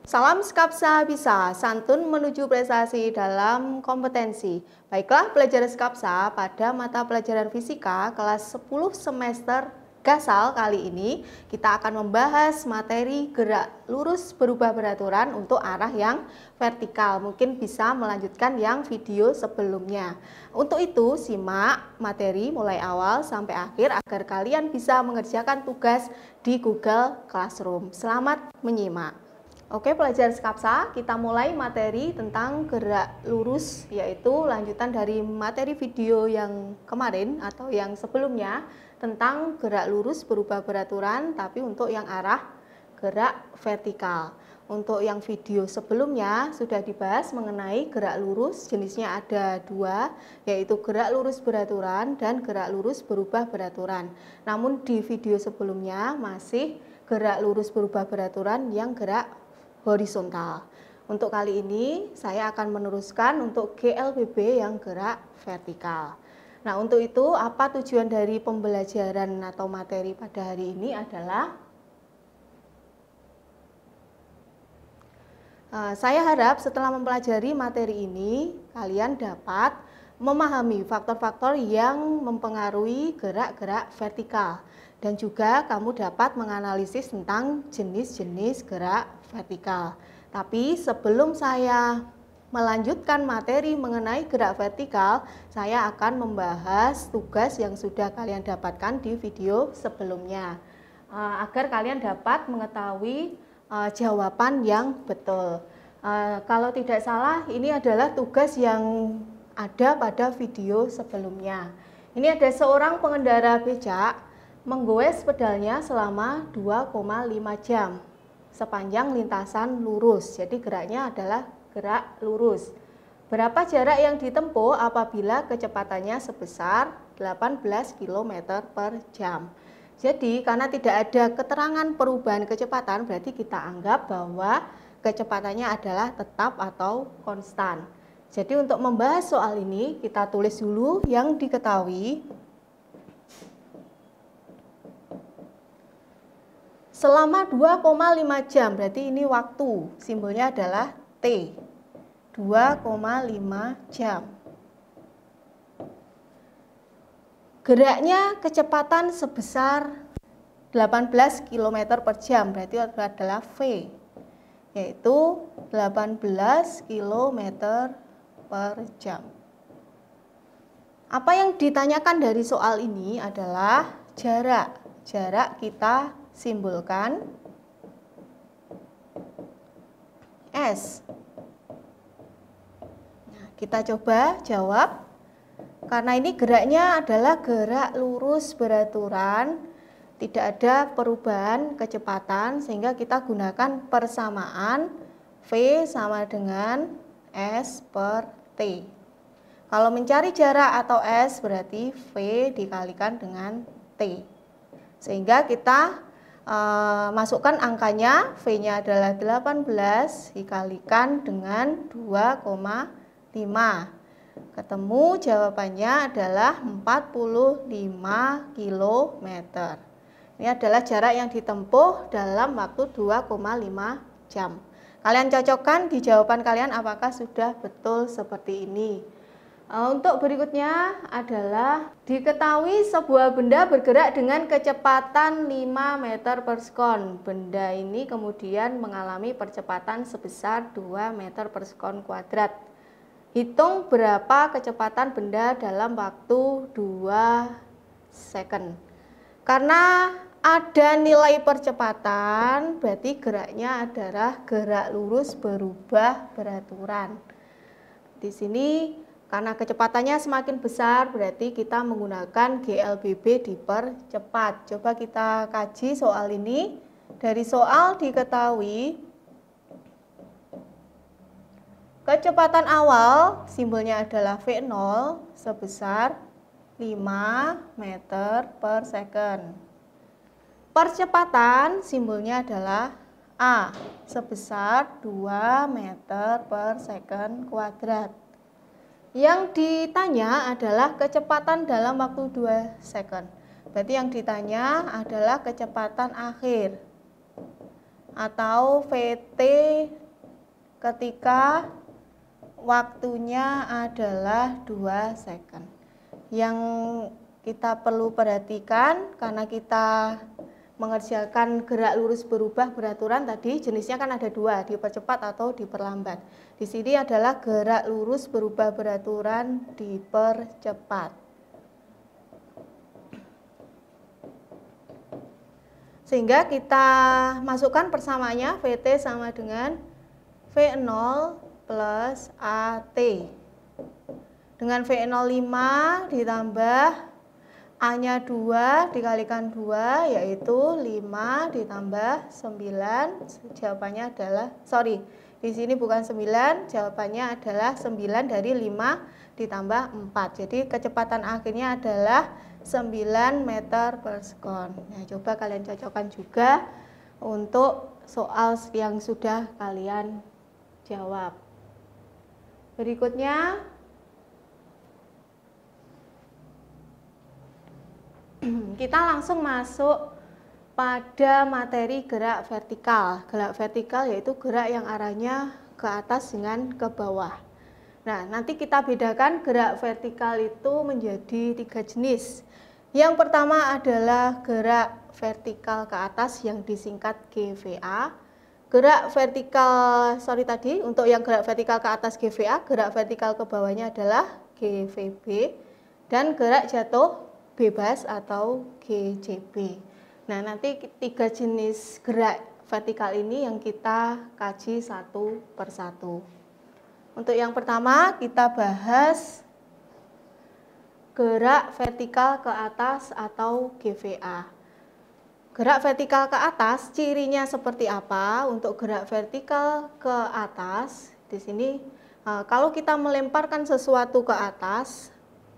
Salam Skapsa bisa, santun menuju prestasi dalam kompetensi. Baiklah pelajar Skapsa, pada mata pelajaran fisika kelas 10 semester Gasal kali ini kita akan membahas materi gerak lurus berubah beraturan untuk arah yang vertikal. Mungkin bisa melanjutkan yang video sebelumnya. Untuk itu simak materi mulai awal sampai akhir agar kalian bisa mengerjakan tugas di Google Classroom. Selamat menyimak. Oke pelajar Skapsa, kita mulai materi tentang gerak lurus, yaitu lanjutan dari materi video yang kemarin atau yang sebelumnya tentang gerak lurus berubah beraturan, tapi untuk yang arah gerak vertikal. Untuk yang video sebelumnya sudah dibahas mengenai gerak lurus, jenisnya ada dua, yaitu gerak lurus beraturan dan gerak lurus berubah beraturan. Namun di video sebelumnya masih gerak lurus berubah beraturan yang gerak horizontal. Untuk kali ini saya akan meneruskan untuk GLBB yang gerak vertikal. Nah, untuk itu apa tujuan dari pembelajaran atau materi pada hari ini adalah saya harap setelah mempelajari materi ini kalian dapat memahami faktor-faktor yang mempengaruhi gerak-gerak vertikal. Dan juga kamu dapat menganalisis tentang jenis-jenis gerak vertikal. Tapi sebelum saya melanjutkan materi mengenai gerak vertikal, saya akan membahas tugas yang sudah kalian dapatkan di video sebelumnya. Agar kalian dapat mengetahui jawaban yang betul. Kalau tidak salah, ini adalah tugas yang ada pada video sebelumnya. Ini ada seorang pengendara becak menggoes pedalnya selama 2,5 jam sepanjang lintasan lurus. Jadi geraknya adalah gerak lurus. Berapa jarak yang ditempuh apabila kecepatannya sebesar 18 km per jam? Jadi karena tidak ada keterangan perubahan kecepatan, berarti kita anggap bahwa kecepatannya adalah tetap atau konstan. Jadi untuk membahas soal ini kita tulis dulu yang diketahui. Selama 2,5 jam, berarti ini waktu, simbolnya adalah T. 2,5 jam. Geraknya kecepatan sebesar 18 km per jam, berarti adalah V, yaitu 18 km per jam. Apa yang ditanyakan dari soal ini adalah jarak. Jarak kita simbolkan S. Nah, kita coba jawab. Karena ini geraknya adalah gerak lurus beraturan, tidak ada perubahan kecepatan, sehingga kita gunakan persamaan V sama dengan S per T. Kalau mencari jarak atau S berarti V dikalikan dengan T. Sehingga kita masukkan angkanya, V-nya adalah 18 dikalikan dengan 2,5. Ketemu jawabannya adalah 45 km. Ini adalah jarak yang ditempuh dalam waktu 2,5 jam. Kalian cocokkan di jawaban kalian apakah sudah betul seperti ini. Untuk berikutnya adalah diketahui sebuah benda bergerak dengan kecepatan 5 meter per sekon. Benda ini kemudian mengalami percepatan sebesar 2 meter per sekon kuadrat. Hitung berapa kecepatan benda dalam waktu 2 second. Karena ada nilai percepatan, berarti geraknya adalah gerak lurus berubah beraturan. Di sini karena kecepatannya semakin besar, berarti kita menggunakan GLBB dipercepat. Coba kita kaji soal ini. Dari soal diketahui kecepatan awal simbolnya adalah V0 sebesar 5 meter per second. Percepatan simbolnya adalah A sebesar 2 meter per second kuadrat. Yang ditanya adalah kecepatan dalam waktu 2 second. Berarti yang ditanya adalah kecepatan akhir. atau VT ketika waktunya adalah 2 second. Yang kita perlu perhatikan karena kita mengerjakan gerak lurus berubah beraturan tadi, jenisnya kan ada 2, dipercepat atau diperlambat. Di sini adalah gerak lurus berubah beraturan dipercepat. Sehingga kita masukkan persamaannya, VT sama dengan V0 plus AT. Dengan V0 5 ditambah A-nya 2 dikalikan 2, yaitu 5 ditambah 9. Jawabannya adalah, di sini bukan 9, jawabannya adalah 9 dari 5 ditambah 4. Jadi kecepatan akhirnya adalah 9 meter per sekon. Nah, coba kalian cocokkan juga untuk soal yang sudah kalian jawab. Berikutnya, kita langsung masuk pada materi gerak vertikal. Gerak vertikal yaitu gerak yang arahnya ke atas dengan ke bawah. Nah, nanti kita bedakan gerak vertikal itu menjadi 3 jenis. Yang pertama adalah gerak vertikal ke atas yang disingkat GVA. Gerak vertikal, untuk yang gerak vertikal ke atas GVA, gerak vertikal ke bawahnya adalah GVB, dan gerak jatuh bebas atau GJB. Nah, nanti 3 jenis gerak vertikal ini yang kita kaji satu persatu. Untuk yang pertama kita bahas gerak vertikal ke atas atau GVA. Gerak vertikal ke atas, cirinya seperti apa? Untuk gerak vertikal ke atas, di sini kalau kita melemparkan sesuatu ke atas,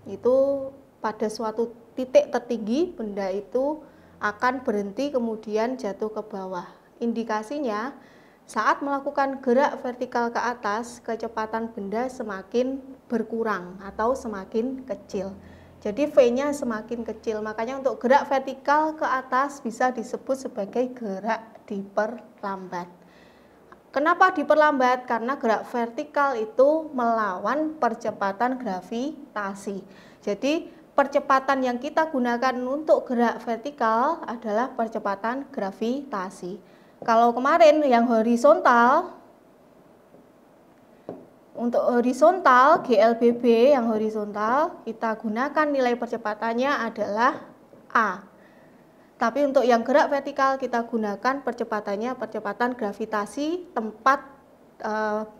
itu pada suatu titik tertinggi benda itu akan berhenti kemudian jatuh ke bawah. Indikasinya saat melakukan gerak vertikal ke atas, kecepatan benda semakin berkurang atau semakin kecil. Jadi V-nya semakin kecil. Makanya untuk gerak vertikal ke atas bisa disebut sebagai gerak diperlambat. Kenapa diperlambat? Karena gerak vertikal itu melawan percepatan gravitasi. Jadi percepatan yang kita gunakan untuk gerak vertikal adalah percepatan gravitasi. Kalau kemarin yang horizontal, untuk horizontal GLBB yang horizontal kita gunakan nilai percepatannya adalah A. Tapi untuk yang gerak vertikal kita gunakan percepatannya percepatan gravitasi tempat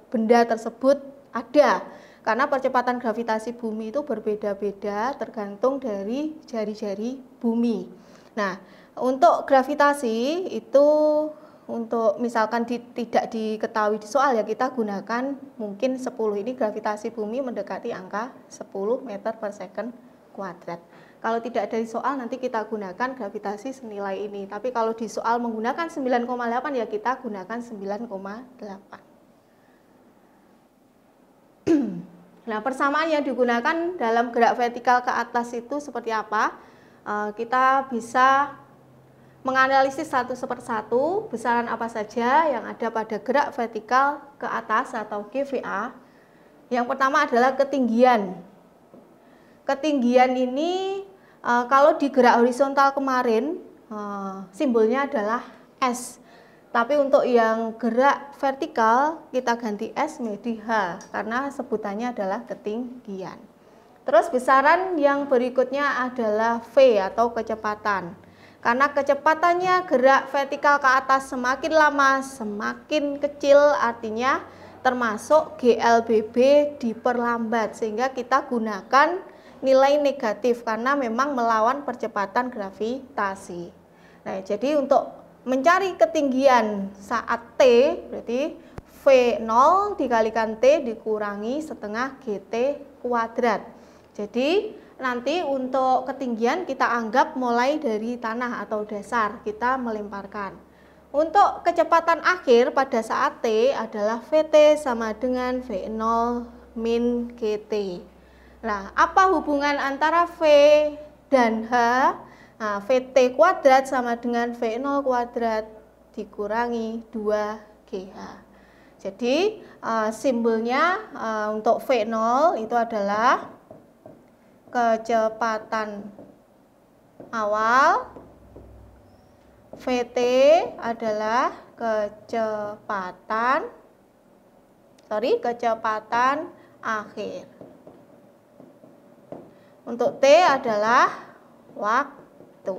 benda tersebut ada. Karena percepatan gravitasi bumi itu berbeda-beda tergantung dari jari-jari bumi. Nah, untuk gravitasi itu untuk misalkan tidak diketahui di soal ya kita gunakan mungkin 10. Ini gravitasi bumi mendekati angka 10 meter per second kuadrat. Kalau tidak ada di soal nanti kita gunakan gravitasi senilai ini. Tapi kalau di soal menggunakan 9,8 ya kita gunakan 9,8. Nah, persamaan yang digunakan dalam gerak vertikal ke atas itu seperti apa? Kita bisa menganalisis satu persatu besaran apa saja yang ada pada gerak vertikal ke atas atau GVA. Yang pertama adalah ketinggian. Ketinggian ini kalau di gerak horizontal kemarin simbolnya adalah S. Tapi untuk yang gerak vertikal kita ganti S menjadi H karena sebutannya adalah ketinggian. Terus besaran yang berikutnya adalah V atau kecepatan. Karena kecepatannya gerak vertikal ke atas semakin lama semakin kecil, artinya termasuk GLBB diperlambat, sehingga kita gunakan nilai negatif karena memang melawan percepatan gravitasi. Nah, jadi untuk mencari ketinggian saat T berarti V0 dikalikan T dikurangi setengah GT kuadrat. Jadi nanti untuk ketinggian kita anggap mulai dari tanah atau dasar, kita melemparkan. Untuk kecepatan akhir pada saat T adalah VT sama dengan V0 min GT. Nah, apa hubungan antara V dan H? Nah, VT kuadrat sama dengan V0 kuadrat. dikurangi 2GH. Jadi simbolnya untuk V0 itu adalah kecepatan awal, VT adalah kecepatan akhir. Untuk T adalah waktu.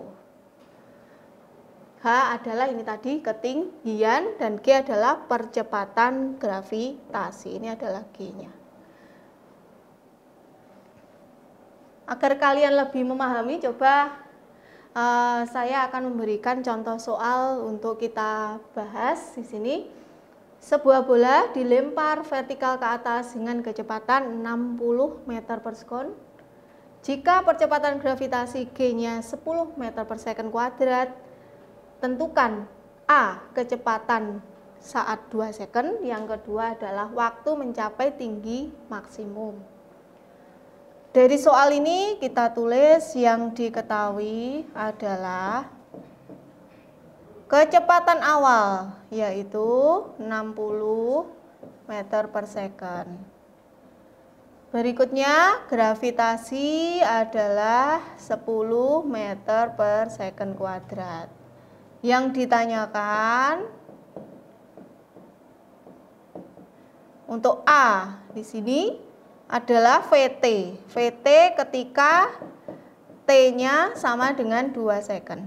H adalah ini tadi ketinggian dan G adalah percepatan gravitasi. Ini adalah G-nya. Agar kalian lebih memahami, coba saya akan memberikan contoh soal untuk kita bahas di sini. Sebuah bola dilempar vertikal ke atas dengan kecepatan 60 meter per sekon. Jika percepatan gravitasi G-nya 10 meter per second kuadrat, tentukan A, kecepatan saat 2 second. Yang kedua adalah waktu mencapai tinggi maksimum. Dari soal ini kita tulis yang diketahui adalah kecepatan awal yaitu 60 meter per second. Berikutnya gravitasi adalah 10 meter per second kuadrat. Yang ditanyakan untuk A di sini adalah VT. VT ketika T-nya sama dengan 2 second.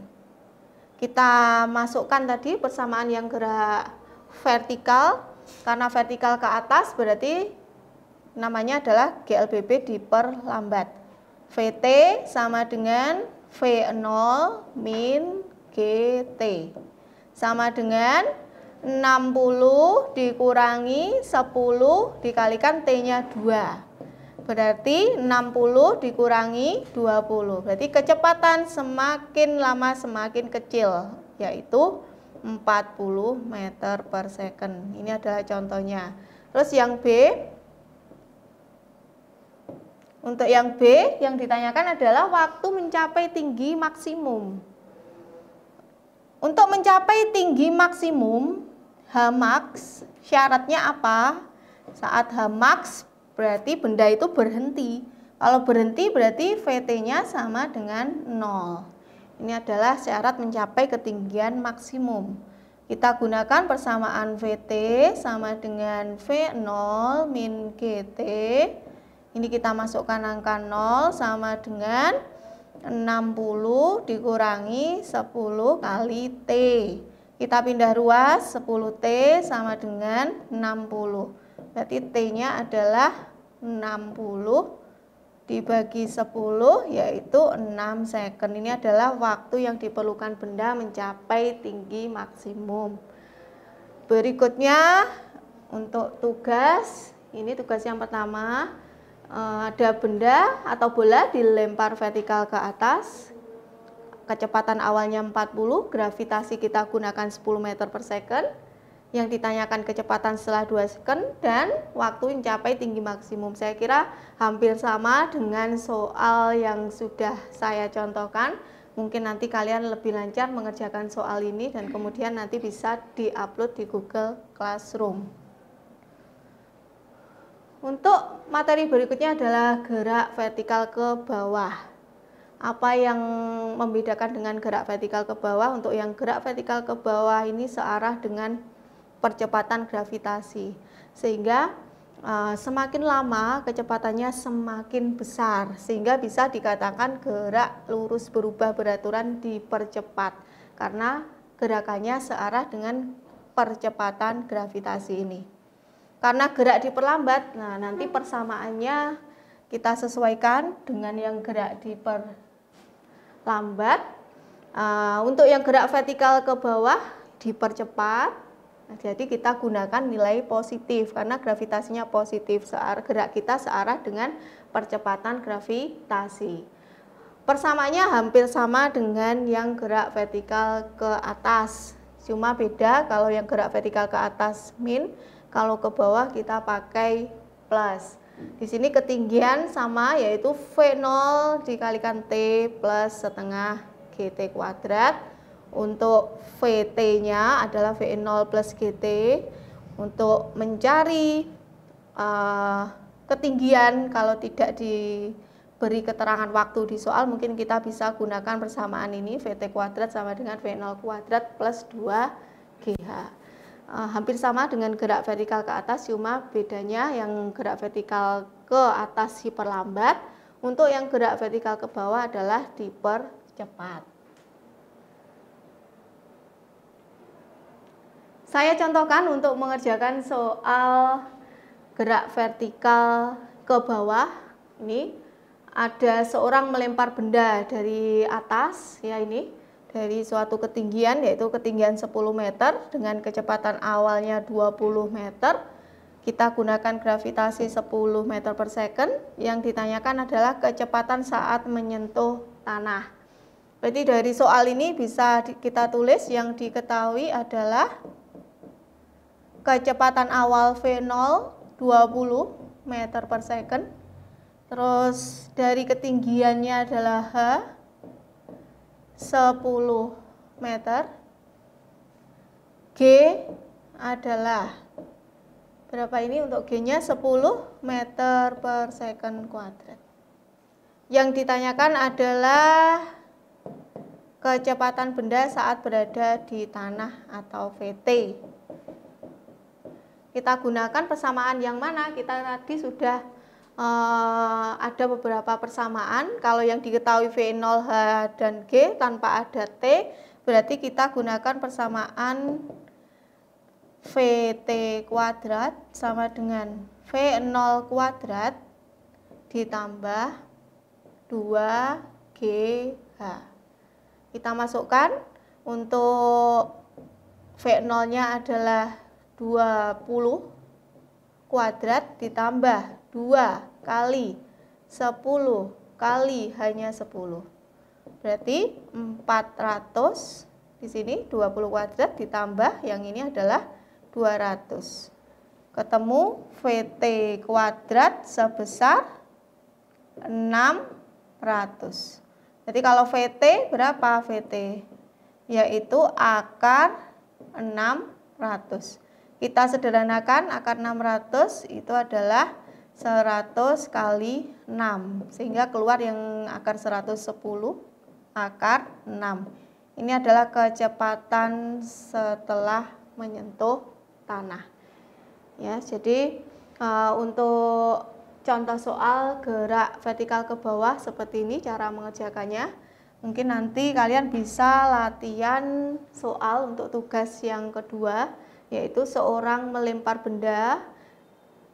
Kita masukkan tadi persamaan yang gerak vertikal. Karena vertikal ke atas berarti namanya adalah GLBB diperlambat. VT sama dengan V0 min GT. Sama dengan 60 dikurangi 10 dikalikan T-nya 2. Berarti 60 dikurangi 20. Berarti kecepatan semakin lama semakin kecil, yaitu 40 meter per second. Ini adalah contohnya. Terus yang B. Untuk yang B, yang ditanyakan adalah waktu mencapai tinggi maksimum. Untuk mencapai tinggi maksimum, Hmax, syaratnya apa? Saat Hmax berarti benda itu berhenti. Kalau berhenti berarti VT-nya sama dengan 0. Ini adalah syarat mencapai ketinggian maksimum. Kita gunakan persamaan VT sama dengan V0 min GT. Ini kita masukkan angka 0 sama dengan 60 dikurangi 10 kali T. Kita pindah ruas, 10T sama dengan 60. Berarti T-nya adalah 60 dibagi 10 yaitu 6 second. Ini adalah waktu yang diperlukan benda mencapai tinggi maksimum. Berikutnya untuk tugas, ini tugas yang pertama. Ada benda atau bola dilempar vertikal ke atas. Kecepatan awalnya 40, gravitasi kita gunakan 10 meter per second. Yang ditanyakan kecepatan setelah 2 second dan waktu mencapai tinggi maksimum. Saya kira hampir sama dengan soal yang sudah saya contohkan. Mungkin nanti kalian lebih lancar mengerjakan soal ini dan kemudian nanti bisa diupload di Google Classroom. Untuk materi berikutnya adalah gerak vertikal ke bawah. Apa yang membedakan dengan gerak vertikal ke bawah? Untuk yang gerak vertikal ke bawah ini searah dengan percepatan gravitasi, sehingga semakin lama kecepatannya semakin besar, sehingga bisa dikatakan gerak lurus berubah beraturan dipercepat karena gerakannya searah dengan percepatan gravitasi ini. Karena gerak diperlambat, nah nanti persamaannya kita sesuaikan dengan yang gerak diperlambat. Untuk yang gerak vertikal ke bawah dipercepat. Nah, jadi kita gunakan nilai positif karena gravitasinya positif, gerak kita searah dengan percepatan gravitasi. Persamaannya hampir sama dengan yang gerak vertikal ke atas. Cuma beda kalau yang gerak vertikal ke atas min, kalau ke bawah kita pakai plus. Di sini ketinggian sama yaitu V0 dikalikan T plus setengah GT kuadrat. Untuk VT-nya adalah V0 plus GT. Untuk mencari ketinggian, kalau tidak diberi keterangan waktu di soal, mungkin kita bisa gunakan persamaan ini, VT kuadrat sama dengan V0 kuadrat plus 2GH. Hampir sama dengan gerak vertikal ke atas, cuma bedanya yang gerak vertikal ke atas hiperlambat, untuk yang gerak vertikal ke bawah adalah dipercepat. Saya contohkan untuk mengerjakan soal gerak vertikal ke bawah. Ini ada seorang melempar benda dari atas, ya, ini dari suatu ketinggian, yaitu ketinggian 10 meter dengan kecepatan awalnya 20 meter. Kita gunakan gravitasi 10 meter per second. Yang ditanyakan adalah kecepatan saat menyentuh tanah. Berarti dari soal ini bisa kita tulis yang diketahui adalah kecepatan awal V0 20 meter per second. Terus dari ketinggiannya adalah H 10 meter. G adalah berapa ini untuk G-nya? 10 meter per second kuadrat. Yang ditanyakan adalah kecepatan benda saat berada di tanah atau VT. Kita gunakan persamaan yang mana? Kita tadi sudah ada beberapa persamaan. Kalau yang diketahui V0, H, dan G tanpa ada T, berarti kita gunakan persamaan VT kuadrat sama dengan V0 kuadrat ditambah 2GH. Kita masukkan, untuk V0-nya adalah 20 kuadrat ditambah 2 kali 10 kali hanya 10. Berarti 400. Di sini 20 kuadrat ditambah yang ini adalah 200. Ketemu VT kuadrat sebesar 600. Jadi kalau VT berapa VT? Yaitu akar 600. Kita sederhanakan, akar 600 itu adalah 100 kali 6. Sehingga keluar yang akar 110 akar 6. Ini adalah kecepatan setelah menyentuh tanah. Ya, jadi untuk contoh soal gerak vertikal ke bawah seperti ini cara mengerjakannya. Mungkin nanti kalian bisa latihan soal untuk tugas yang kedua, yaitu seorang melempar benda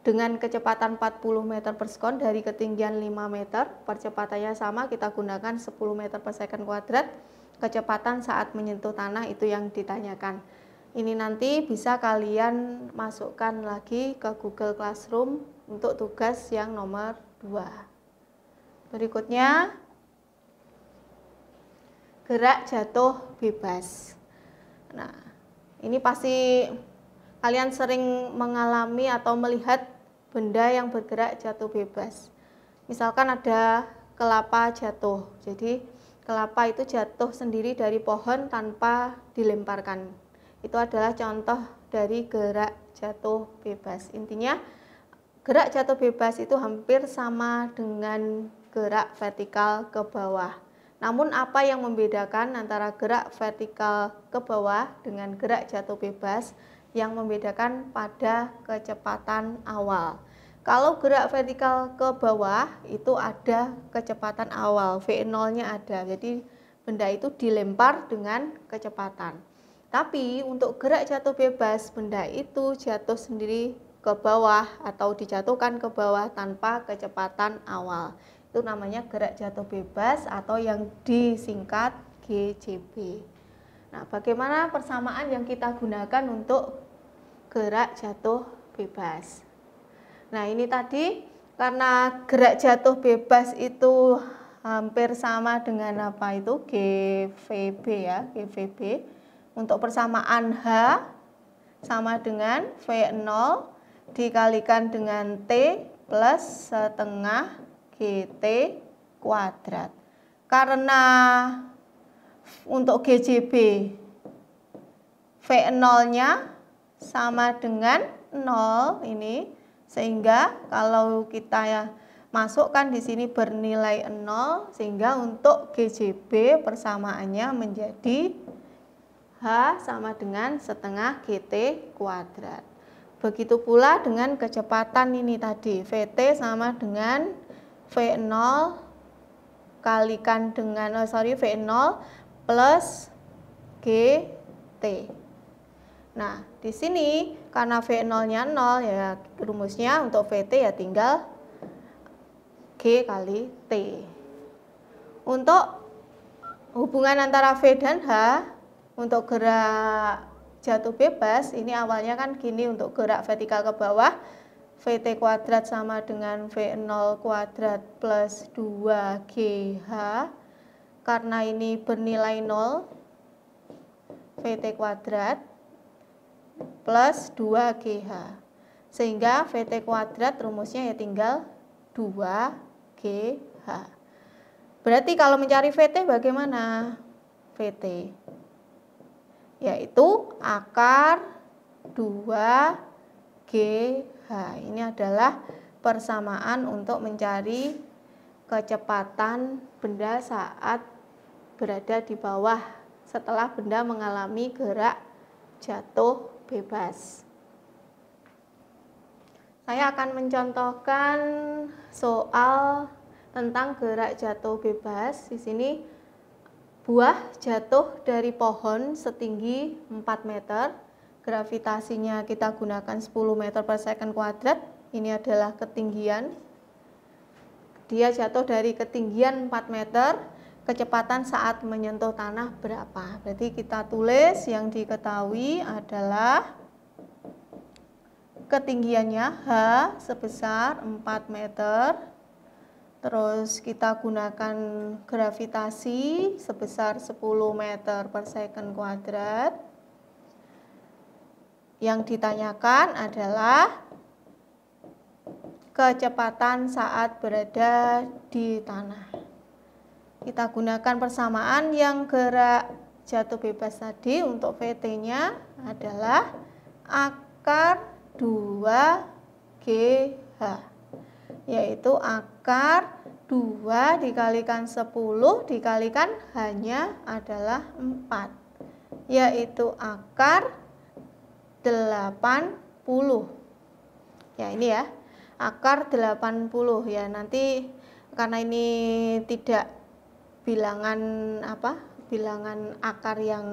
dengan kecepatan 40 meter per sekon dari ketinggian 5 meter. Percepatannya sama, kita gunakan 10 meter per second kuadrat. Kecepatan saat menyentuh tanah itu yang ditanyakan. Ini nanti bisa kalian masukkan lagi ke Google Classroom untuk tugas yang nomor 2. Berikutnya, gerak jatuh bebas. Nah, ini pasti kalian sering mengalami atau melihat benda yang bergerak jatuh bebas. Misalkan ada kelapa jatuh. Jadi kelapa itu jatuh sendiri dari pohon tanpa dilemparkan. Itu adalah contoh dari gerak jatuh bebas. Intinya gerak jatuh bebas itu hampir sama dengan gerak vertikal ke bawah. Namun apa yang membedakan antara gerak vertikal ke bawah dengan gerak jatuh bebas? Yang membedakan pada kecepatan awal. Kalau gerak vertikal ke bawah itu ada kecepatan awal, V0-nya ada. Jadi benda itu dilempar dengan kecepatan. Tapi untuk gerak jatuh bebas, benda itu jatuh sendiri ke bawah atau dijatuhkan ke bawah tanpa kecepatan awal. Itu namanya gerak jatuh bebas atau yang disingkat GJB. Nah, bagaimana persamaan yang kita gunakan untuk gerak jatuh bebas? Nah, ini tadi karena gerak jatuh bebas itu hampir sama dengan apa itu? GVB ya, GVB. Untuk persamaan H sama dengan V0 dikalikan dengan T plus setengah GT kuadrat. Karena untuk GJB V0-nya sama dengan 0 ini, sehingga kalau kita ya masukkan di sini bernilai 0, sehingga untuk GJB persamaannya menjadi H sama dengan setengah GT kuadrat. Begitu pula dengan kecepatan ini tadi, VT sama dengan V0 kalikan dengan V0 plus GT. Nah, di sini karena V0-nya 0 ya rumusnya untuk VT ya tinggal G kali T. Untuk hubungan antara V dan H untuk gerak jatuh bebas ini awalnya kan gini, untuk gerak vertikal ke bawah VT kuadrat sama dengan V0 kuadrat plus 2GH. Karena ini bernilai 0, VT kuadrat plus 2GH. Sehingga VT kuadrat rumusnya ya tinggal 2GH. Berarti kalau mencari VT bagaimana? VT yaitu akar 2GH. Ini adalah persamaan untuk mencari kecepatan benda saat berada di bawah setelah benda mengalami gerak jatuh bebas. Saya akan mencontohkan soal tentang gerak jatuh bebas. Di sini buah jatuh dari pohon setinggi 4 meter. Gravitasinya kita gunakan 10 meter per second kuadrat. Ini adalah ketinggian. Dia jatuh dari ketinggian 4 meter. Kecepatan saat menyentuh tanah berapa? Berarti kita tulis yang diketahui adalah ketinggiannya H sebesar 4 meter. Terus kita gunakan gravitasi sebesar 10 meter per second kuadrat. Yang ditanyakan adalah kecepatan saat berada di tanah. Kita gunakan persamaan yang gerak jatuh bebas tadi. Untuk VT-nya adalah akar 2GH, yaitu akar 2 dikalikan 10 dikalikan hanya adalah 4, yaitu akar 80. Ya ini ya, akar 80 ya. Nanti karena ini tidak bilangan akar yang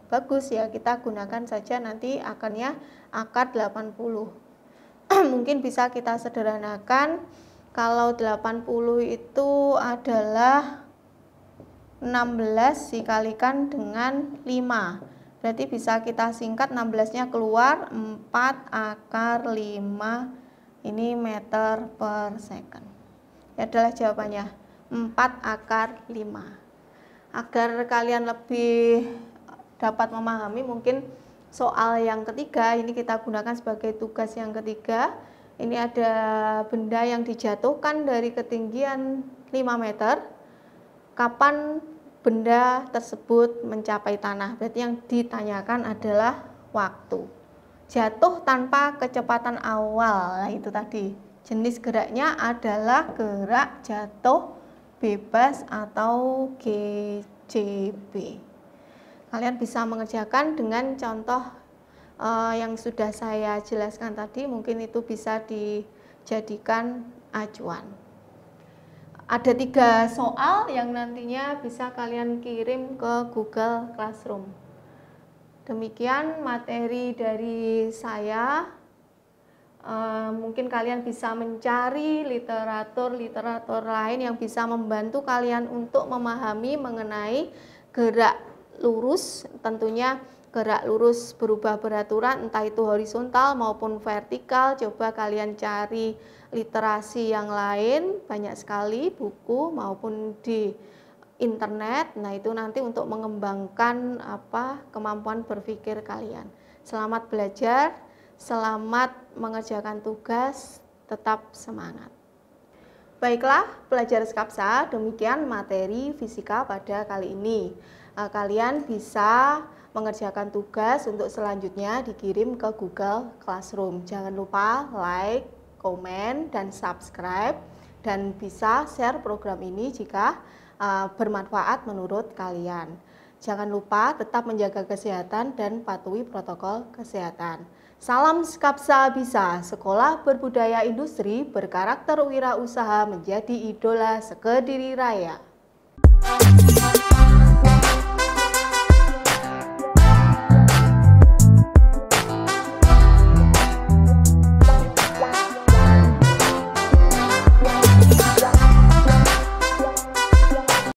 bagus ya, kita gunakan saja nanti akarnya akar 80. Mungkin bisa kita sederhanakan, kalau 80 itu adalah 16 dikalikan dengan 5. Berarti bisa kita singkat, 16-nya keluar 4 akar 5 ini meter per second. Ini adalah jawabannya, 4 akar 5. Agar kalian lebih dapat memahami, mungkin soal yang ketiga ini kita gunakan sebagai tugas yang ketiga. Ini ada benda yang dijatuhkan dari ketinggian 5 meter. Kapan benda tersebut mencapai tanah? Berarti yang ditanyakan adalah waktu. Jatuh tanpa kecepatan awal. Nah, itu tadi. Jenis geraknya adalah gerak jatuh bebas atau GJB. Kalian bisa mengerjakan dengan contoh yang sudah saya jelaskan tadi, mungkin itu bisa dijadikan acuan. Ada 3 soal yang nantinya bisa kalian kirim ke Google Classroom. Demikian materi dari saya. Mungkin kalian bisa mencari literatur lain yang bisa membantu kalian untuk memahami mengenai gerak lurus. Tentunya gerak lurus berubah beraturan, entah itu horizontal maupun vertikal. Coba kalian cari literasi yang lain, banyak sekali buku maupun di internet. Nah, itu nanti untuk mengembangkan kemampuan berpikir kalian. Selamat belajar, selamat mengerjakan tugas, tetap semangat. Baiklah, pelajar Skapsa, demikian materi fisika pada kali ini. Kalian bisa mengerjakan tugas untuk selanjutnya dikirim ke Google Classroom. Jangan lupa like, komen, dan subscribe, dan bisa share program ini jika bermanfaat menurut kalian. Jangan lupa tetap menjaga kesehatan dan patuhi protokol kesehatan. Salam Skapsa Bisa, sekolah berbudaya industri berkarakter wirausaha menjadi idola sekediri raya.